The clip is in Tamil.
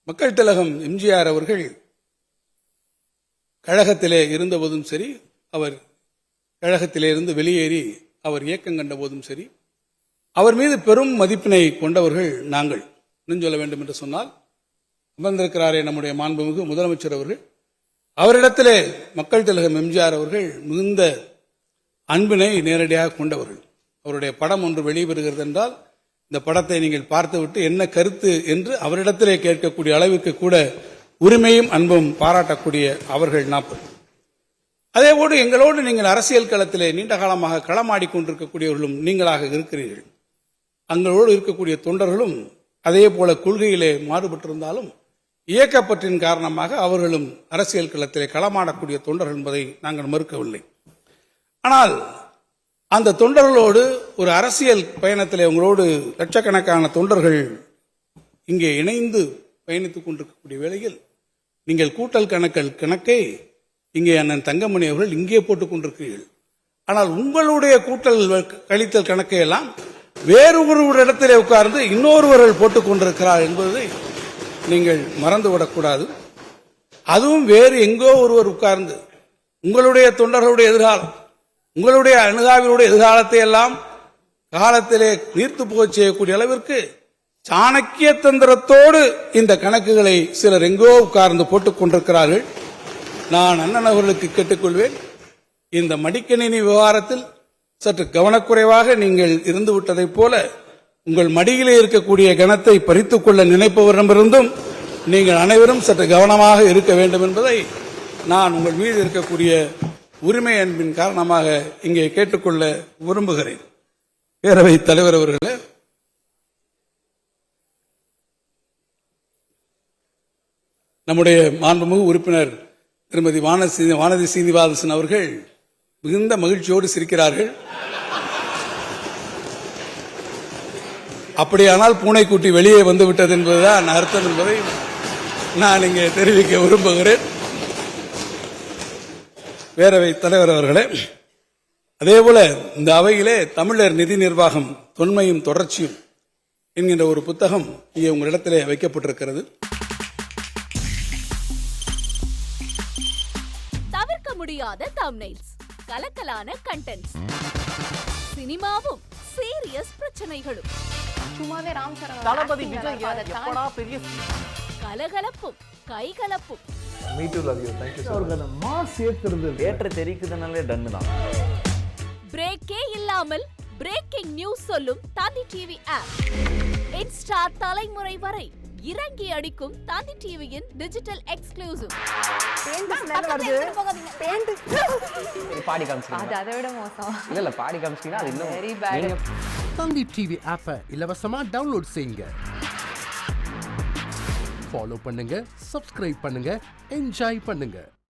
மக்கள் திலகம் எம்ஜிஆர் அவர்கள் கழகத்திலே இருந்தபோதும் சரி, அவர் கழகத்திலே இருந்து வெளியேறி அவர் இயக்கம் கண்ட போதும் சரி, அவர் மீது பெரும் மதிப்பினை கொண்டவர்கள் நாங்கள். இன்னும் சொல்ல வேண்டும் என்று சொன்னால், அமர்ந்திருக்கிறாரே நம்முடைய மாண்புமிகு முதலமைச்சர் அவர்கள், அவரிடத்திலே மக்கள் திலகம் எம்ஜிஆர் அவர்கள் மிகுந்த அன்பினை நேரடியாக கொண்டவர்கள். அவருடைய படம் ஒன்று வெளிவருகிறது என்றால் இந்த படத்தை நீங்கள் பார்த்துவிட்டு என்ன கருத்து என்று அவரிடத்திலே கேட்கக்கூடிய அளவுக்கு கூட உரிமையும் அன்பும் பாராட்டக்கூடிய அவர்கள் 40. அதேபோடு எங்களோடு நீங்கள் அரசியல் களத்திலே நீண்ட காலமாக களமாடிக்கொண்டிருக்கக்கூடியவர்களும் நீங்களாக இருக்கிறீர்கள். அங்களோடு இருக்கக்கூடிய தொண்டர்களும் அதே போல கொள்கையிலே மாறுபட்டிருந்தாலும் இயக்கப்பற்றின் காரணமாக அவர்களும் அரசியல் களத்திலே களமாடக்கூடிய தொண்டர்கள் என்பதை நாங்கள் மறுக்கவில்லை. ஆனால் அந்த தொண்டர்களோடு ஒரு அரசியல் பயணத்திலே உங்களோடு லட்சக்கணக்கான தொண்டர்கள் இங்கே இணைந்து பயணித்துக் கொண்டிருக்கக்கூடிய வேளையில் நீங்கள் கூட்டல் கணக்கை இங்கே அண்ணன் தங்கமணி அவர்கள் இங்கே போட்டுக் கொண்டிருக்கிறீர்கள். ஆனால் உங்களுடைய கூட்டல் கழித்தல் கணக்கை எல்லாம் வேறு ஒரு இடத்திலே உட்கார்ந்து இன்னொருவர்கள் போட்டுக் கொண்டிருக்கிறார் என்பதை நீங்கள் மறந்துவிடக்கூடாது. அதுவும் வேறு எங்கோ ஒருவர் உட்கார்ந்து உங்களுடைய தொண்டர்களுடைய எதிர்காலம், உங்களுடைய அணுகாவினுடைய எதிர்காலத்தை எல்லாம் காலத்திலே நீர்த்து போகச் செய்யக்கூடிய அளவிற்கு சாணக்கிய தந்திரத்தோடு இந்த கணக்குகளை சிலர் எங்கோ உட்கார்ந்து போட்டுக் கொண்டிருக்கிறார்கள். நான் அண்ணன் அவர்களுக்கு கேட்டுக்கொள்வேன், இந்த மடிக்கணினி விவகாரத்தில் சற்று கவனக்குறைவாக நீங்கள் இருந்து விட்டதைப் போல உங்கள் மடியிலே இருக்கக்கூடிய கணத்தை பறித்துக் கொள்ள நினைப்பவரிடமிருந்தும் நீங்கள் அனைவரும் சற்று கவனமாக இருக்க வேண்டும் என்பதை நான் உங்கள் மீது இருக்கக்கூடிய உரிமை அன்பின் காரணமாக இங்கே கேட்டுக்கொள்ள விரும்புகிறேன். பேரவை தலைவர் அவர்களே, நம்முடைய மாண்புமிகு உறுப்பினர் திருமதி வானதி சீனிவாசன் அவர்கள் மிகுந்த மகிழ்ச்சியோடு சிரிக்கிறார்கள். அப்படியானால் பூனைக்குட்டி வெளியே வந்துவிட்டது என்பதுதான் அர்த்தம் என்பதை நான் இங்கே தெரிவிக்க விரும்புகிறேன். பேரவை தலைவர் அவர்களே, அதேபோல இந்த அவையிலே தமிழர் நிதி நிர்வாகம் தொன்மையும் தொடர்ச்சியும் என்கின்ற ஒரு புத்தகம் இங்கே உங்களிடத்திலே வைக்கப்பட்டிருக்கிறது. தவிர்க்க முடியாத தம்ப்நெயில்ஸ், கலக்கலான கண்டென்ட்ஸ், சினிமாவும் சீரியஸ் பிரச்சனைகளும், சும்மாவே ராம் சரண் தளபதி விஜய் எப்படா பெரிய கலகலப்பும் கைகலப்பும். Me too love you. Thank you sir. அவர்களை மாஸ் ஏத்துறது தியேட்டர் தெரிக்குதுனாலே டன் தான். பிரேக்கே இல்லாமல் பிரேக்கிங் நியூஸ் சொல்லும் தந்தி டிவி ஆப். இன்ஸ்டா தலைமுறை வரை இறங்கி அடிக்கும் தந்தி டிவியின் டிஜிட்டல் எக்ஸ்க்ளூசிவ். பாடி காமிச்சிங்க. அது அதை விட மோசம். இல்ல பாடி காமிச்சிங்கன்னா அது இன்னும் வெரி பேட். தந்தி டிவி ஆப்பை இலவசமா டவுன்லோட் செய்யுங்க. ஃபாலோ பண்ணுங்க, சப்ஸ்கிரைப் பண்ணுங்க, என்ஜாய் பண்ணுங்க.